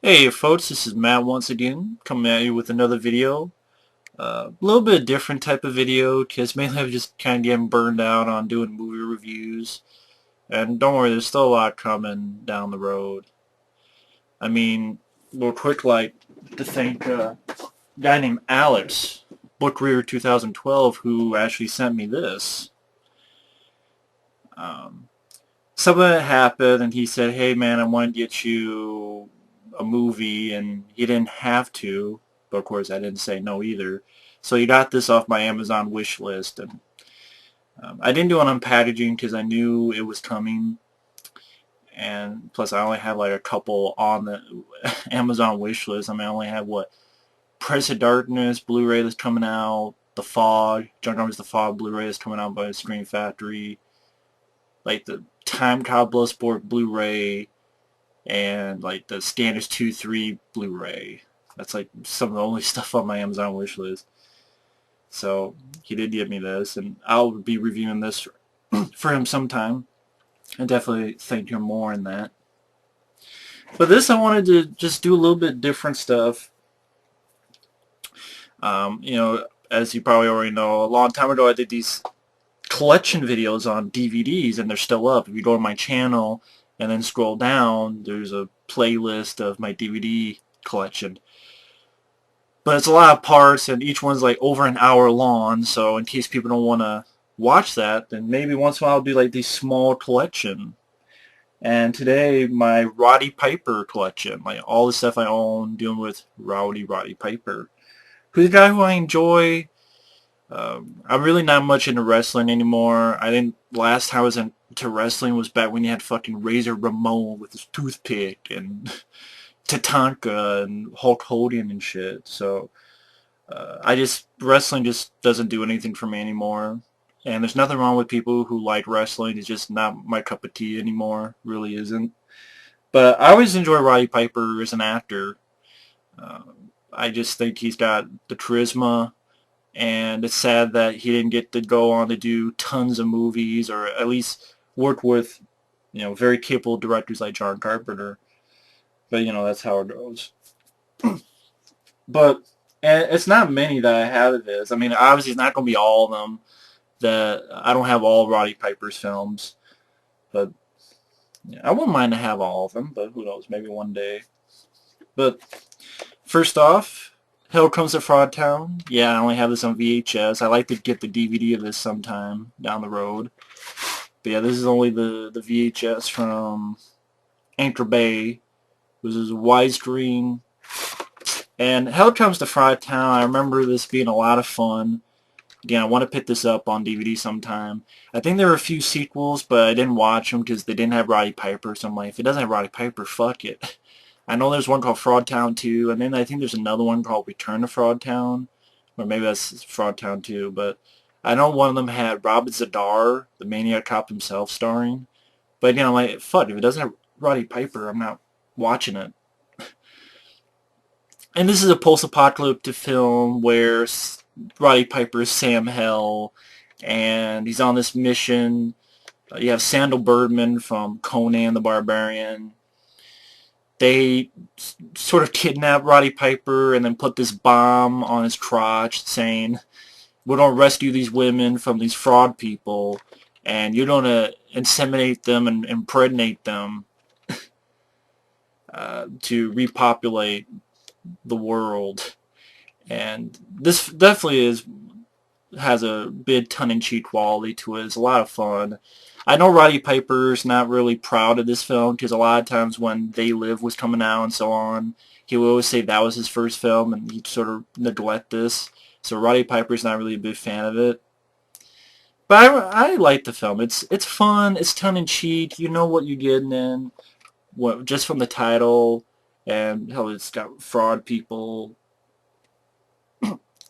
Hey folks, this is Matt once again, coming at you with another video. A little bit different type of video, because mainly I'm just kind of getting burned out on doing movie reviews. And don't worry, there's still a lot coming down the road. I mean, real quick, like, to thank a guy named Alex, Book Reader 2012, who actually sent me this. Um, Something that happened, and he said, hey man, I want to get you a movie, and he didn't have to, but of course I didn't say no either. So he got this off my Amazon wish list, and I didn't do it on packaging because I knew it was coming, and plus I only had like a couple on the Amazon wish list. I mean, I only had what, Prince of Darkness Blu-ray that's coming out, The Fog, John Carpenter's The Fog Blu-ray that's coming out by Screen Factory, like the Time Cop Bloodsport Blu-ray, and like the Scanners 2-3 Blu-ray. That's like some of the only stuff on my Amazon wish list. So he did give me this, and I'll be reviewing this for him sometime. I definitely thank him more in that. But this, I wanted to just do a little bit different stuff. As you probably already know, a long time ago I did these collection videos on DVDs, and they're still up. If you go to my channel and then scroll down, there's a playlist of my DVD collection. But it's a lot of parts, and each one's like over an hour long, so in case people don't want to watch that, then maybe once in a while I'll do like these small collection. And today, my Roddy Piper collection, like all the stuff I own dealing with Rowdy Roddy Piper, who's a guy who I enjoy. I'm really not much into wrestling anymore. I think last time I was into wrestling was back when you had fucking Razor Ramon with his toothpick, and Tatanka and Hulk Hogan and shit. So wrestling just doesn't do anything for me anymore. And there's nothing wrong with people who like wrestling. It's just not my cup of tea anymore. Really isn't. But I always enjoy Roddy Piper as an actor. Uh, I just think he's got the charisma, and it's sad that he didn't get to go on to do tons of movies, or at least work with, very capable directors like John Carpenter. But that's how it goes. But and it's not many that I have of his. I mean, obviously it's not going to be all of them. That I don't have all Roddy Piper's films, but yeah, I wouldn't mind to have all of them. But who knows? Maybe one day. But first off, Hell Comes to Fraud Town. Yeah, I only have this on VHS. I like to get the DVD of this sometime down the road. But yeah, this is only the VHS from Anchor Bay. This is widescreen. And Hell Comes to Fraud Town, I remember this being a lot of fun. Again, I want to pick this up on DVD sometime. I think there were a few sequels, but I didn't watch them because they didn't have Roddy Piper. So I'm like, if it doesn't have Roddy Piper, fuck it. I know there's one called Fraud Town 2, and then I think there's another one called Return to Fraud Town. Or maybe that's Fraud Town 2, but I know one of them had Robin Zadar, the Maniac Cop himself, starring. But again, I'm like, fuck, if it doesn't have Roddy Piper, I'm not watching it. And this is a post-apocalyptic film where Roddy Piper is Sam Hell, and he's on this mission. You have Sandal Bergman from Conan the Barbarian. They sort of kidnap Roddy Piper and then put this bomb on his crotch saying, we're going to rescue these women from these fraud people, and you're going to inseminate them and impregnate them to repopulate the world. And this definitely has a bit tongue-in-cheek quality to it. It's a lot of fun. I know Roddy Piper's not really proud of this film because a lot of times when They Live was coming out and so on, he would always say that was his first film, and he'd sort of neglect this. So Roddy Piper's not really a big fan of it. But I like the film. It's fun. It's tongue-in-cheek. You know what you're getting in, just from the title, and how it's got fraud people.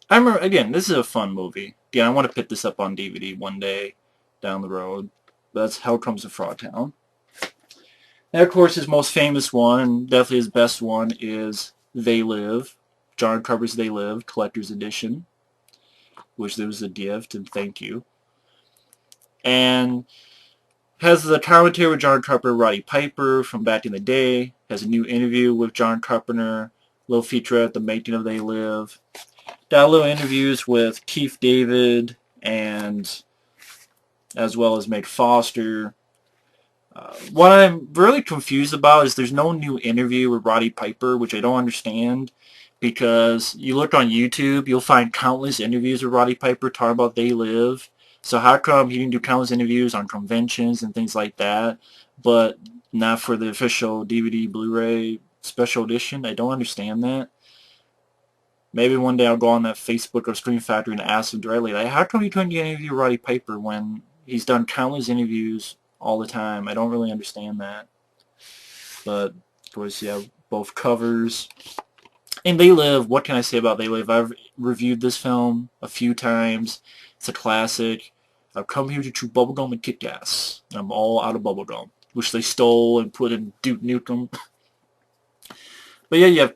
I remember, again, this is a fun movie. Again, I want to pick this up on DVD one day down the road. But that's Hell Comes to Fraud Town. And of course, his most famous one, and definitely his best one, is They Live. John Carpenter's They Live, Collector's Edition, which there was a gift, and thank you. And Has the commentary with John Carpenter, Roddy Piper from back in the day. Has a new interview with John Carpenter. Little featurette, The Making of They Live. Got little interviews with Keith David and as well as Meg Foster. What I'm really confused about is there's no new interview with Roddy Piper, which I don't understand, because you look on YouTube, you'll find countless interviews with Roddy Piper talking about They Live. So how come he didn't do countless interviews on conventions and things like that, but not for the official DVD Blu-ray special edition? I don't understand that. Maybe one day I'll go on that Facebook or Screen Factory and ask him directly, like, how come you couldn't get an interview with Roddy Piper when he's done countless interviews all the time? I don't really understand that. But, of course, yeah, both covers. And They Live, what can I say about They Live? I've reviewed this film a few times. It's a classic. I've come here to chew bubblegum and kick ass. And I'm all out of bubblegum, which they stole and put in Duke Nukem. But yeah, you have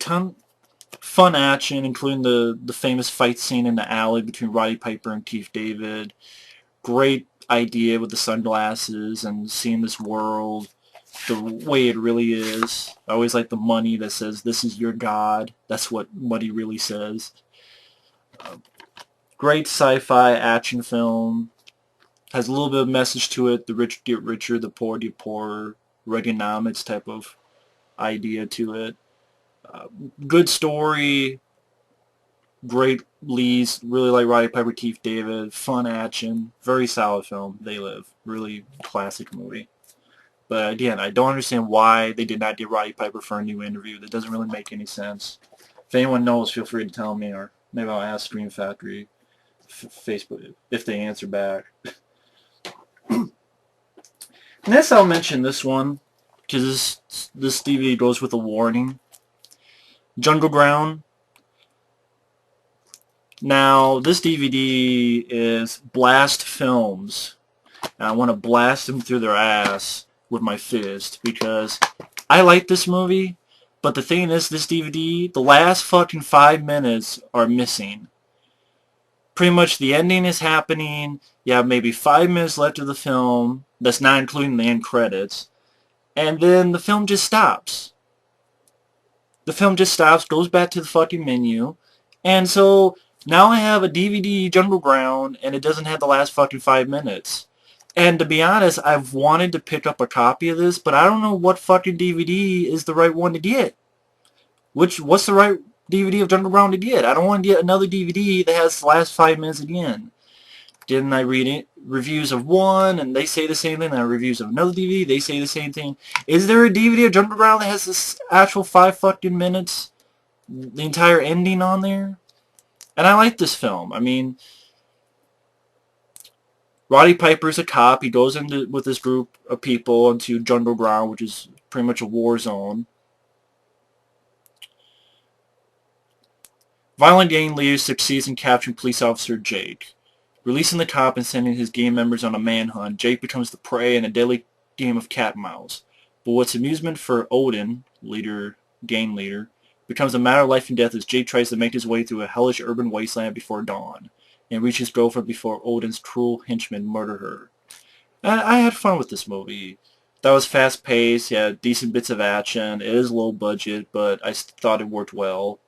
fun action, including the famous fight scene in the alley between Roddy Piper and Keith David. Great idea with the sunglasses and seeing this world the way it really is. I always like the money that says, "This is your God." That's what money really says. Great sci-fi action film. Has a little bit of message to it. The rich get richer, the poor get poorer. Reaganomics type of idea to it. Good story, great leads, really like Roddy Piper, Keith David, fun action, very solid film, They Live, really classic movie. But again, I don't understand why they did not get Roddy Piper for a new interview. That doesn't really make any sense. If anyone knows, feel free to tell me, or maybe I'll ask Screen Factory, Facebook, if they answer back. Next I'll mention this one, because this DVD goes with a warning. Jungle Ground. Now, this DVD is Blast Films, and I want to blast them through their ass with my fist, because I like this movie, but the thing is, this DVD, the last fucking 5 minutes are missing. Pretty much the ending is happening, you have maybe 5 minutes left of the film, that's not including the end credits, and then the film just stops. The film just stops, goes back to the fucking menu, and so now I have a DVD Jungle Ground, and it doesn't have the last fucking 5 minutes. And to be honest, I've wanted to pick up a copy of this, but I don't know what fucking DVD is the right one to get. What's the right DVD of Jungle Ground to get? I don't want to get another DVD that has the last 5 minutes again. Didn't I read it? Reviews of one, and they say the same thing, and reviews of another DVD, they say the same thing. Is there a DVD of Jungle Ground that has this actual 5 fucking minutes? The entire ending on there? And I like this film. I mean, Roddy Piper's a cop. He goes into with this group of people into Jungle Ground, which is pretty much a war zone. Violent gang leader succeeds in capturing police officer Jake. Releasing the cop and sending his gang members on a manhunt, Jake becomes the prey in a deadly game of cat and mouse. But what's amusement for Odin, gang leader, becomes a matter of life and death as Jake tries to make his way through a hellish urban wasteland before dawn, and reach his girlfriend before Odin's cruel henchmen murder her. And I had fun with this movie. That was fast-paced, yeah, decent bits of action. It is low budget, but I thought it worked well.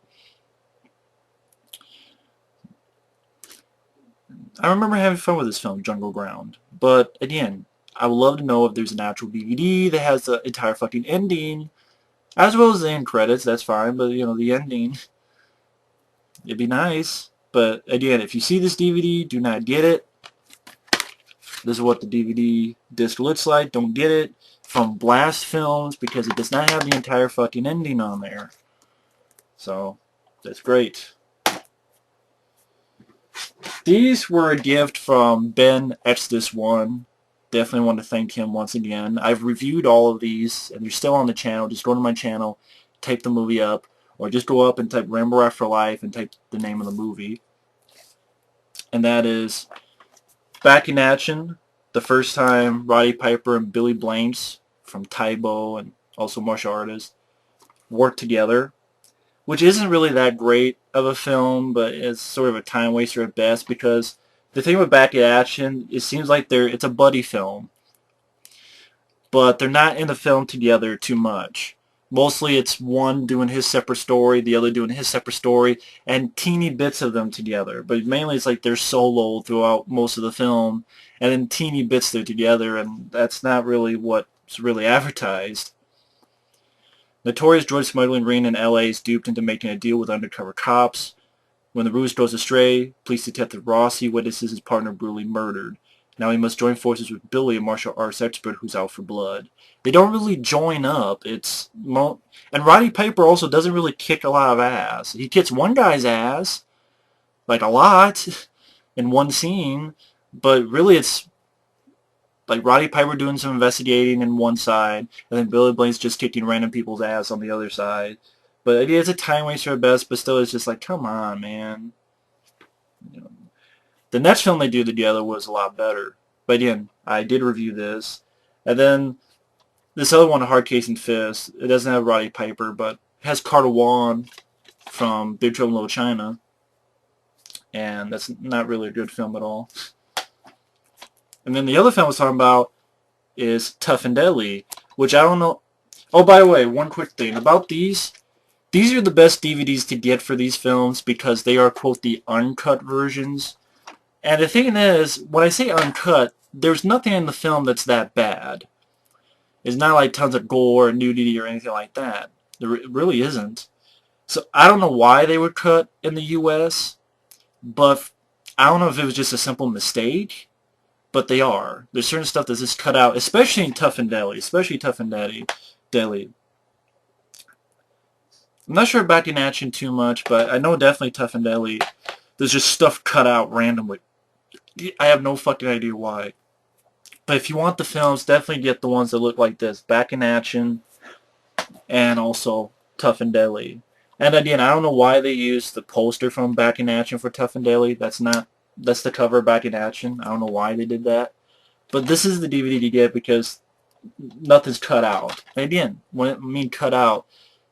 I remember having fun with this film, Jungle Ground. But, again, I would love to know if there's an actual DVD that has the entire fucking ending, as well as the end credits, that's fine, but, you know, the ending, it'd be nice. But, again, if you see this DVD, do not get it. This is what the DVD disc looks like. Don't get it from Blast Films, because it does not have the entire fucking ending on there. So, that's great. These were a gift from Ben X1. Definitely want to thank him once again. I've reviewed all of these, and they're still on the channel. Just go to my channel, type the movie up, or just go up and type Rambo After Life and type the name of the movie. And that is Back in Action, the first time Roddy Piper and Billy Blanks from Taibo and also martial artists worked together, which isn't really that great of a film, but it's sort of a time waster at best, because the thing with Back in Action, it seems like it's a buddy film. but they're not in the film together too much. Mostly it's one doing his separate story, the other doing his separate story, and teeny bits of them together. But mainly it's like they're solo throughout most of the film, and then teeny bits they're together, and that's not really what's really advertised. Notorious drug smuggling ring in LA is duped into making a deal with undercover cops. When the ruse goes astray, police detective Rossi witnesses his partner brutally murdered. Now he must join forces with Billy, a martial arts expert who's out for blood. They don't really join up. And Roddy Piper also doesn't really kick a lot of ass. He kicks one guy's ass, like a lot, in one scene, but really it's like Roddy Piper doing some investigating in one side, and then Billy Blank's just kicking random people's ass on the other side. But it is a time waster at best, but still it's just like, come on, man. You know, the next film they do together was a lot better. But again, I did review this. And then this other one, Hard Case and Fist, it doesn't have Roddy Piper, but it has Carter Wan from Big Trouble in Little China. And that's not really a good film at all. And then the other film I was talking about is Tough and Deadly, which I don't know. Oh, by the way, one quick thing about these. These are the best DVDs to get for these films because they are, quote, the uncut versions. And the thing is, when I say uncut, there's nothing in the film that's that bad. It's not like tons of gore or nudity or anything like that. There really isn't. So I don't know why they were cut in the U.S., but I don't know if it was just a simple mistake, but they are. There's certain stuff that's just cut out, especially in Tough and Deadly, Deadly. I'm not sure Back in Action too much, but I know definitely Tough and Deadly. There's just stuff cut out randomly. I have no fucking idea why. But if you want the films, definitely get the ones that look like this. Back in Action and also Tough and Deadly. And again, I don't know why they used the poster from Back in Action for Tough and Deadly. That's the cover of Back in Action. I don't know why they did that. But this is the DVD to get because nothing's cut out. And again, when I mean cut out,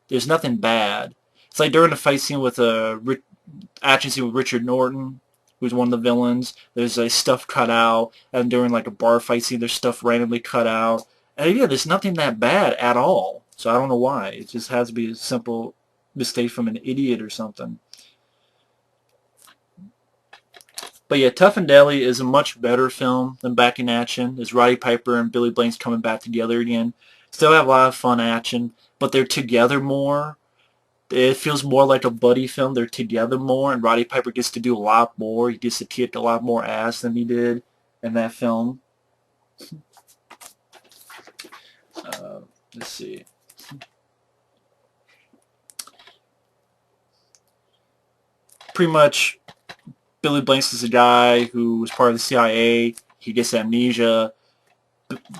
there's nothing bad. It's like during the fight scene with action scene with Richard Norton, who's one of the villains. There's like stuff cut out, and during like a bar fight scene, there's stuff randomly cut out. And yeah, there's nothing that bad at all. So I don't know why. It just has to be a simple mistake from an idiot or something. But yeah, Tough and Deadly is a much better film than Back in Action. It's Roddy Piper and Billy Blank's coming back together again. Still have a lot of fun action, but they're together more. It feels more like a buddy film. They're together more, and Roddy Piper gets to do a lot more. He gets to kick a lot more ass than he did in that film. Let's see. Pretty much, Billy Blanks is a guy who was part of the CIA. He gets amnesia.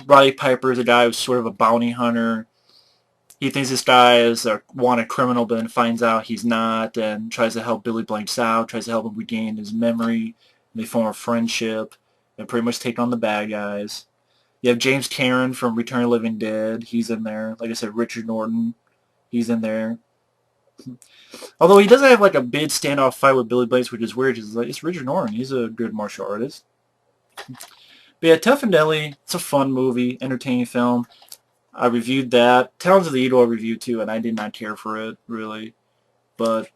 Roddy Piper is a guy who's sort of a bounty hunter. He thinks this guy is a wanted criminal, but then finds out he's not, and tries to help Billy Blanks out, tries to help him regain his memory. And they form a friendship and pretty much take on the bad guys. You have James Cameron from Return of the Living Dead. He's in there. Like I said, Richard Norton. He's in there. Although he doesn't have like a big standoff fight with Billy Blanks, which is weird. It's Richard Norton. He's a good martial artist. But yeah, Tough and Deadly. It's a fun movie, entertaining film. I reviewed that. Towns of the Eagle I reviewed too, and I did not care for it, really. But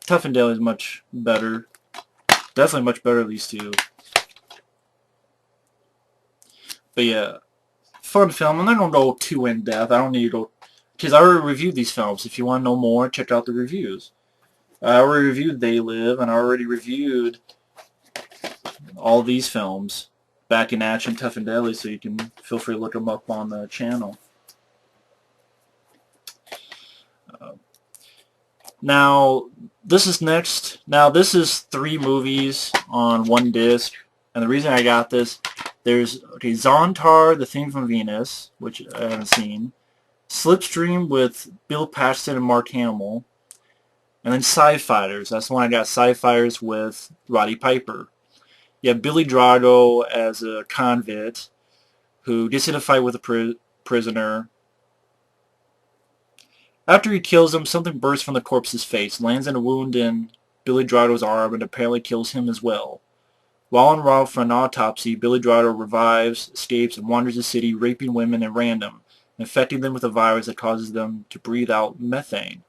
Tough and Deadly is much better. Definitely much better than these two. But yeah, fun film. I'm not going to go too in-depth. I don't need to go... Because I already reviewed these films. If you want to know more, check out the reviews. I already reviewed They Live, and I already reviewed all these films. Back in Action, Tough and Deadly, so you can feel free to look them up on the channel. Now, this is next. Now, this is 3 movies on one disc. And the reason I got this, there's, okay, Zontar, The Theme from Venus, which I haven't seen. Slipstream with Bill Paxton and Mark Hamill. And then Sci-Fighters. That's the one I got, Sci-Fighters with Roddy Piper. You have Billy Drago as a convict who gets in a fight with a prisoner. After he kills him, something bursts from the corpse's face, lands in a wound in Billy Drago's arm, and apparently kills him as well. While en route for an autopsy, Billy Drago revives, escapes, and wanders the city, raping women at random, infecting them with a virus that causes them to breathe out methane.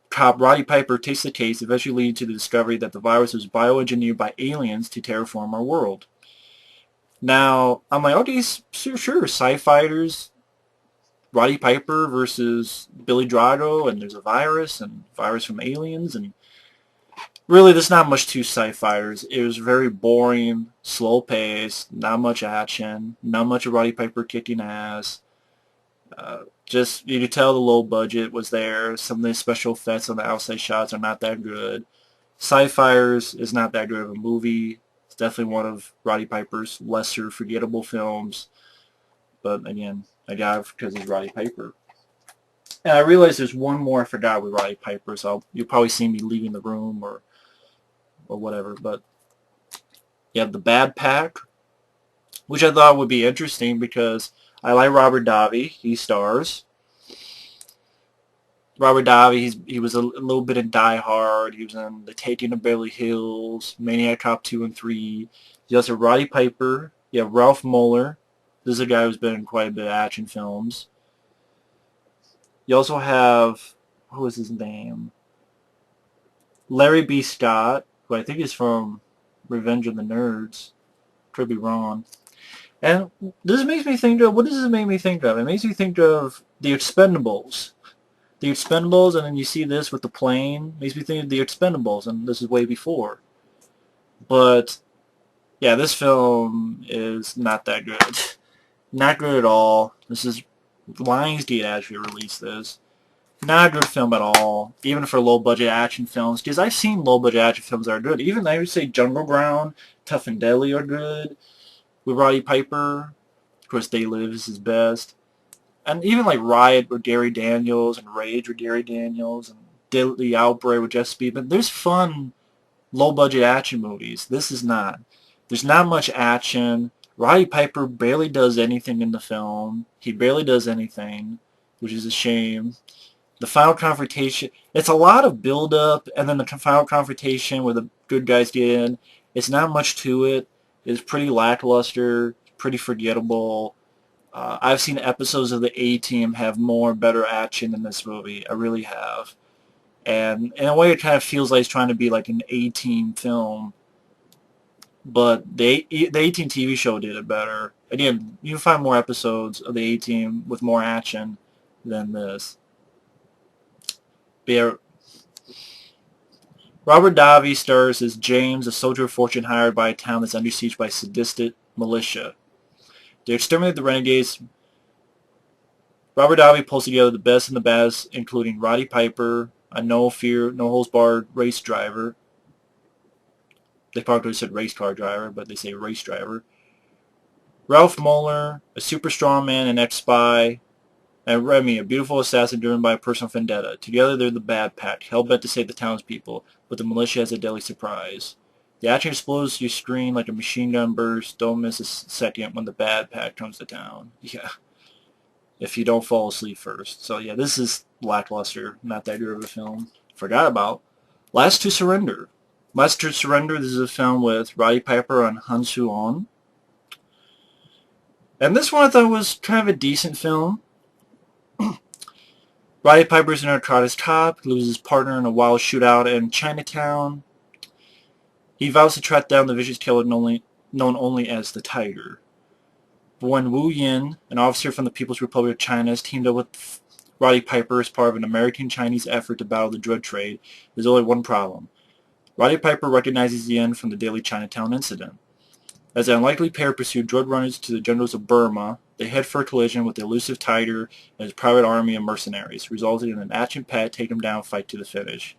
Cop Roddy Piper takes the case, eventually leading to the discovery that the virus was bioengineered by aliens to terraform our world. Now, I'm like, okay, sure, Sci-Fighters, Roddy Piper versus Billy Drago, and there's a virus, and virus from aliens, and really, there's not much to Sci-Fighters. It was very boring, slow paced, not much action, not much of Roddy Piper kicking ass. Just, you could tell the low budget was there. Some of the special effects on the outside shots are not that good. Sci-Fighters is not that good of a movie. It's definitely one of Roddy Piper's lesser forgettable films. But again, I got it because it's Roddy Piper. And I realize there's one more I forgot with Roddy Piper, so you'll probably see me leaving the room or whatever. But you have The Bad Pack, which I thought would be interesting because I like Robert Davi. He stars. Robert Davi, he was a little bit in Die Hard. He was in The Taking of Beverly Hills, Maniac Cop 2 and 3. You also have Roddy Piper. You have Ralph Moeller. This is a guy who's been in quite a bit of action films. You also have, who is his name? Larry B. Scott, who I think is from Revenge of the Nerds. Could be wrong. And this makes me think of, what does this make me think of? It makes me think of The Expendables. The Expendables, and then you see this with the plane. Makes me think of The Expendables, and this is way before. But, yeah, this film is not that good. Not good at all. This is, Lionsgate actually released this. Not a good film at all, even for low-budget action films, because I've seen low-budget action films that are good. Even, I would say, Jungle Ground, Tough and Deadly are good. With Roddy Piper, of course, They Live is his best. And even like Riot with Gary Daniels and Rage with Gary Daniels and The Outbreak with Jeff Speedman. There's fun, low-budget action movies. This is not. There's not much action. Roddy Piper barely does anything in the film. He barely does anything, which is a shame. The final confrontation, it's a lot of build-up, and then the final confrontation where the good guys get in. It's not much to it. It's pretty lackluster, pretty forgettable. I've seen episodes of the A-Team have more better action than this movie. I really have. And in a way, it kind of feels like it's trying to be like an A-Team film. But the A-Team TV show did it better. Again, you can find more episodes of the A-Team with more action than this. But yeah, Robert Davi stars as James, a soldier of fortune hired by a town that's under siege by sadistic militia. They exterminate the renegades. Robert Davi pulls together the best and the baddest, including Roddy Piper, a no-fear, no-holds-barred race driver. They probably said race car driver, but they say race driver. Ralph Moeller, a super strong man and ex-spy, and Remy, a beautiful assassin driven by a personal vendetta. Together they're the Bad Pack, hell-bent to save the townspeople, but the militia has a deadly surprise. The action explodes your screen like a machine gun burst. Don't miss a second when the Bad Pack comes to town. Yeah. If you don't fall asleep first. So yeah, this is lackluster. Not that good of a film. Forgot about Last to Surrender. Last to Surrender, this is a film with Roddy Piper and Han Soo-on. And this one I thought was kind of a decent film. Roddy Piper's a narcotics cop, loses his partner in a wild shootout in Chinatown. He vows to track down the vicious killer known only as the Tiger. But when Wu Yin, an officer from the People's Republic of China, is teamed up with Roddy Piper as part of an American-Chinese effort to battle the drug trade, there's only one problem. Roddy Piper recognizes Yin from the Daily Chinatown incident. As the unlikely pair pursue drug runners to the jungles of Burma, they head for a collision with the elusive Tiger and his private army of mercenaries, resulting in an action-packed take-him-down fight to the finish.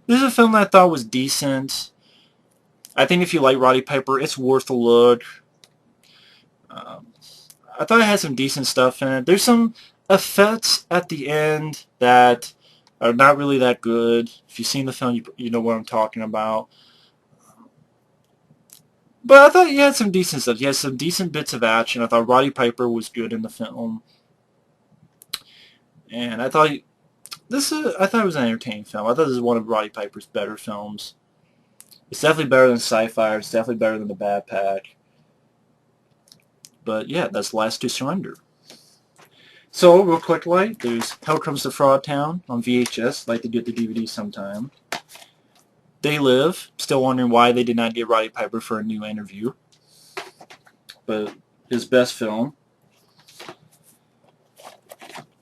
This is a film that I thought was decent. I think if you like Roddy Piper, it's worth a look. I thought it had some decent stuff in it. There's some effects at the end that are not really that good. If you've seen the film, you know what I'm talking about. But I thought he had some decent stuff. He had some decent bits of action. I thought Roddy Piper was good in the film. And I thought I thought it was an entertaining film. I thought this is one of Roddy Piper's better films. It's definitely better than Sci-Fi. It's definitely better than The Bad Pack. But yeah, that's Last to Surrender. So, real quick, there's Hell Comes to Fraud Town on VHS. Like to get the DVD sometime. They Live. Still wondering why they did not get Roddy Piper for a new interview. But his best film.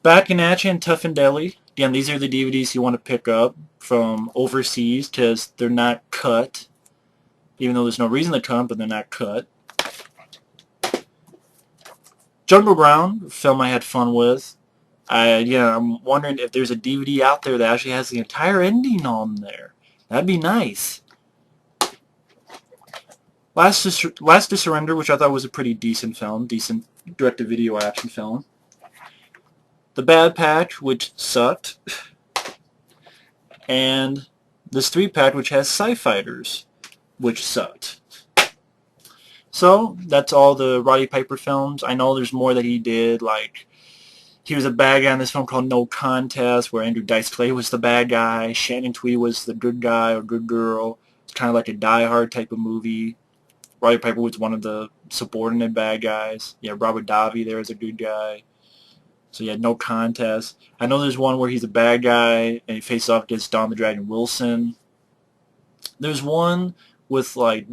Back in Action and Tough and Deli. Again, these are the DVDs you want to pick up from overseas because they're not cut. Even though there's no reason to cut them, but they're not cut. Jungle Brown, a film I had fun with. I'm wondering if there's a DVD out there that actually has the entire ending on there. That'd be nice. Last to Surrender, which I thought was a pretty decent film, decent direct-to-video action film. The Bad Patch, which sucked. And this 3-pack, which has Sci-Fighters, which sucked. So, that's all the Roddy Piper films. I know there's more that he did, like he was a bad guy in this film called No Contest, where Andrew Dice Clay was the bad guy, Shannon Tweed was the good guy or good girl. It's kind of like a Die Hard type of movie. Roddy Piper was one of the subordinate bad guys. Yeah, Robert Davi there is a good guy. So yeah, No Contest. I know there's one where he's a bad guy and he faces off against Don the Dragon Wilson. There's one with like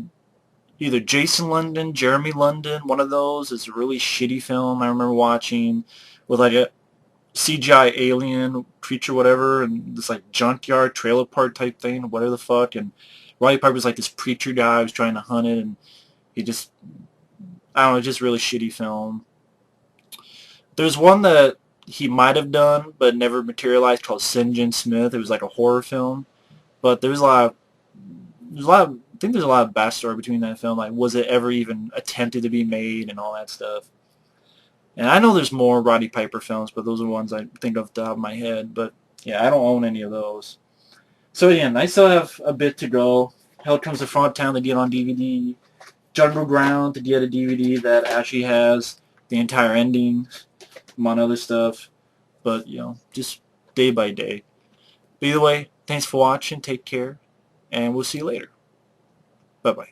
either Jason London, Jeremy London, one of those. It's a really shitty film I remember watching with like a CGI alien creature, whatever, and this like junkyard trailer park type thing, whatever the fuck. And Roddy Piper's like this preacher guy who's trying to hunt it, and he just, I don't know, just really shitty film. There's one that he might have done but never materialized called St. John Smith. It was like a horror film, but I think there's a lot of backstory between that film. Like, was it ever even attempted to be made and all that stuff? And I know there's more Roddy Piper films, but those are the ones I think off the top of my head. But yeah, I don't own any of those. So again, I still have a bit to go. Hell Comes to Front Town to get on DVD. Jungle Ground to get a DVD that actually has the entire ending, among other stuff. But, just day by day. But either way, thanks for watching. Take care. And we'll see you later. Bye-bye.